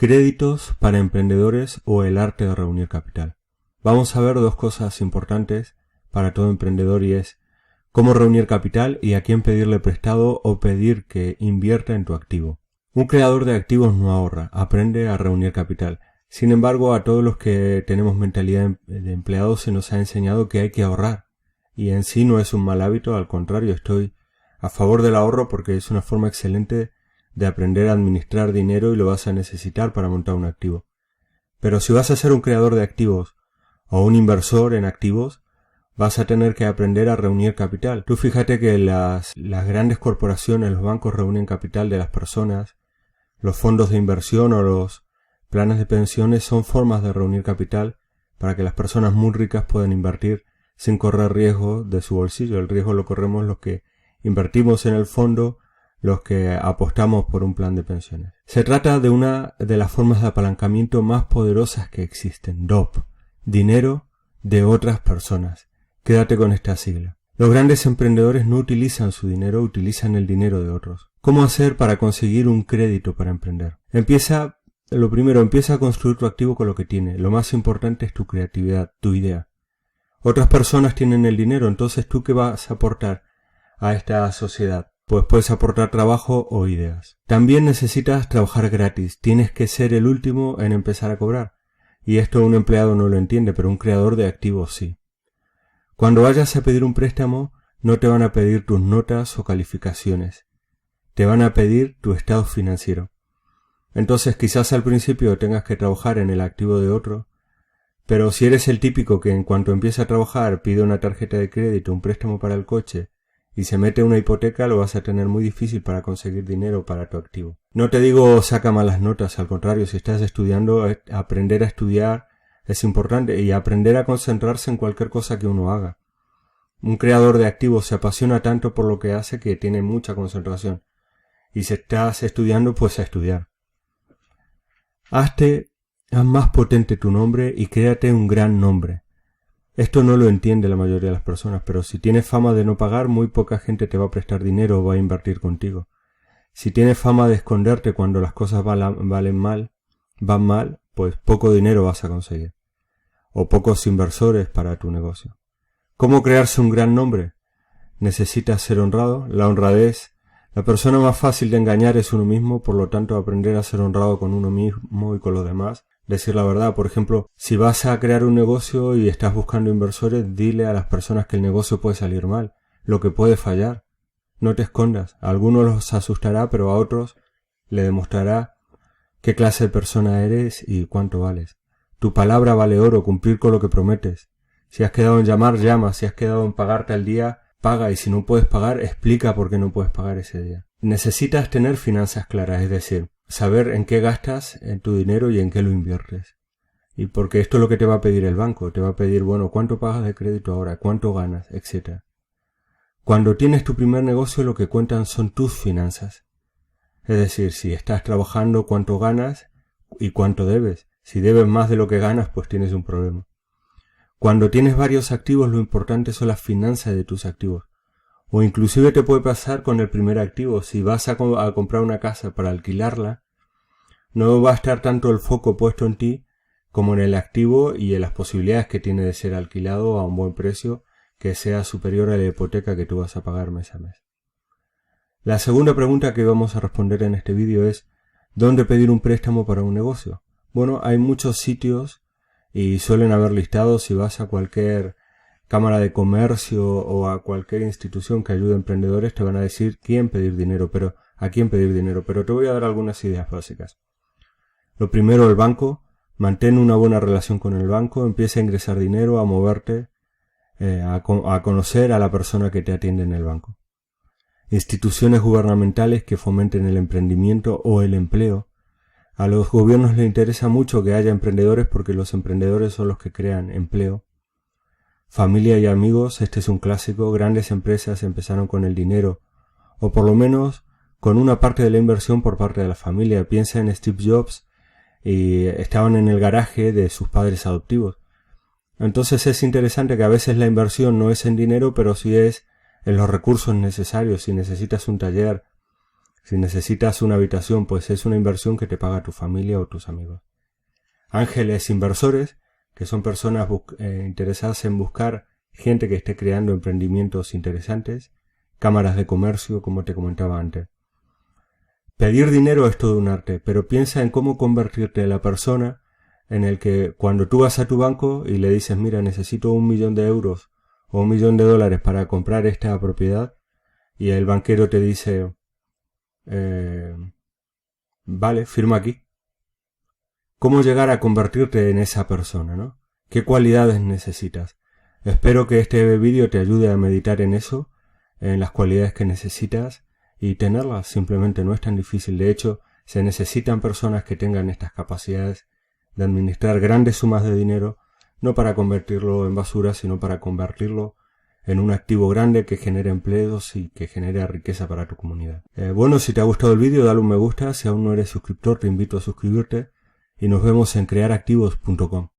Créditos para emprendedores o el arte de reunir capital. Vamos a ver dos cosas importantes para todo emprendedor y es cómo reunir capital y a quién pedirle prestado o pedir que invierta en tu activo. Un creador de activos no ahorra, aprende a reunir capital. Sin embargo, a todos los que tenemos mentalidad de empleados se nos ha enseñado que hay que ahorrar. Y en sí no es un mal hábito, al contrario, estoy a favor del ahorro porque es una forma excelente de aprender a administrar dinero y lo vas a necesitar para montar un activo. Pero si vas a ser un creador de activos o un inversor en activos, vas a tener que aprender a reunir capital. Tú fíjate que las grandes corporaciones, los bancos reúnen capital de las personas, los fondos de inversión o los planes de pensiones son formas de reunir capital para que las personas muy ricas puedan invertir sin correr riesgo de su bolsillo. El riesgo lo corremos los que invertimos en el fondo, los que apostamos por un plan de pensiones. Se trata de una de las formas de apalancamiento más poderosas que existen, DOP, dinero de otras personas. Quédate con esta sigla. Los grandes emprendedores no utilizan su dinero, utilizan el dinero de otros. ¿Cómo hacer para conseguir un crédito para emprender? Empieza a construir tu activo con lo que tiene. Lo más importante es tu creatividad, tu idea. Otras personas tienen el dinero, entonces ¿tú qué vas a aportar a esta sociedad? Pues puedes aportar trabajo o ideas. También necesitas trabajar gratis. Tienes que ser el último en empezar a cobrar. Y esto un empleado no lo entiende, pero un creador de activos sí. Cuando vayas a pedir un préstamo, no te van a pedir tus notas o calificaciones. Te van a pedir tu estado financiero. Entonces quizás al principio tengas que trabajar en el activo de otro, pero si eres el típico que en cuanto empieza a trabajar pide una tarjeta de crédito, un préstamo para el coche, y se mete una hipoteca, lo vas a tener muy difícil para conseguir dinero para tu activo. No te digo saca malas notas, al contrario, si estás estudiando, aprender a estudiar es importante y aprender a concentrarse en cualquier cosa que uno haga. Un creador de activos se apasiona tanto por lo que hace que tiene mucha concentración. Y si estás estudiando, pues a estudiar. Haz más potente tu nombre y créate un gran nombre. Esto no lo entiende la mayoría de las personas, pero si tienes fama de no pagar, muy poca gente te va a prestar dinero o va a invertir contigo. Si tienes fama de esconderte cuando las cosas van mal, pues poco dinero vas a conseguir. O pocos inversores para tu negocio. ¿Cómo crearse un gran nombre? Necesitas ser honrado. La honradez. La persona más fácil de engañar es uno mismo, por lo tanto aprender a ser honrado con uno mismo y con los demás. Decir la verdad, por ejemplo, si vas a crear un negocio y estás buscando inversores, dile a las personas que el negocio puede salir mal, lo que puede fallar. No te escondas. A algunos los asustará, pero a otros le demostrará qué clase de persona eres y cuánto vales. Tu palabra vale oro, cumplir con lo que prometes. Si has quedado en llamar, llama. Si has quedado en pagarte al día, paga. Y si no puedes pagar, explica por qué no puedes pagar ese día. Necesitas tener finanzas claras, es decir, saber en qué gastas en tu dinero y en qué lo inviertes. Y porque esto es lo que te va a pedir el banco. Te va a pedir, bueno, ¿cuánto pagas de crédito ahora? ¿Cuánto ganas? Etcétera. Cuando tienes tu primer negocio, lo que cuentan son tus finanzas. Es decir, si estás trabajando, cuánto ganas y cuánto debes. Si debes más de lo que ganas, pues tienes un problema. Cuando tienes varios activos, lo importante son las finanzas de tus activos. O inclusive te puede pasar con el primer activo. Si vas a comprar una casa para alquilarla, no va a estar tanto el foco puesto en ti como en el activo y en las posibilidades que tiene de ser alquilado a un buen precio que sea superior a la hipoteca que tú vas a pagar mes a mes. La segunda pregunta que vamos a responder en este vídeo es ¿dónde pedir un préstamo para un negocio? Bueno, hay muchos sitios y suelen haber listados. Si vas a cualquier cámara de comercio o a cualquier institución que ayude a emprendedores, te van a decir a quién pedir dinero, pero te voy a dar algunas ideas básicas. Lo primero, el banco. Mantén una buena relación con el banco, empieza a ingresar dinero, a moverte, a conocer a la persona que te atiende en el banco. Instituciones gubernamentales que fomenten el emprendimiento o el empleo. A los gobiernos les interesa mucho que haya emprendedores porque los emprendedores son los que crean empleo. Familia y amigos, este es un clásico. Grandes empresas empezaron con el dinero, o por lo menos con una parte de la inversión por parte de la familia. Piensa en Steve Jobs y estaban en el garaje de sus padres adoptivos. Entonces es interesante que a veces la inversión no es en dinero, pero sí es en los recursos necesarios. Si necesitas un taller, Si necesitas una habitación, pues es una inversión que te paga tu familia o tus amigos. Ángeles inversores, que son personas interesadas en buscar gente que esté creando emprendimientos interesantes. Cámaras de comercio, como te comentaba antes. Pedir dinero es todo un arte, pero piensa en cómo convertirte en la persona en el que cuando tú vas a tu banco y le dices, mira, necesito 1 millón de euros o 1 millón de dólares para comprar esta propiedad, y el banquero te dice, vale, firma aquí. ¿Cómo llegar a convertirte en esa persona, no? ¿Qué cualidades necesitas? Espero que este vídeo te ayude a meditar en eso, en las cualidades que necesitas, y tenerlas simplemente no es tan difícil. De hecho, se necesitan personas que tengan estas capacidades de administrar grandes sumas de dinero, no para convertirlo en basura, sino para convertirlo en un activo grande que genere empleos y que genere riqueza para tu comunidad. Bueno, si te ha gustado el vídeo, dale un me gusta. Si aún no eres suscriptor, te invito a suscribirte y nos vemos en crearactivos.com.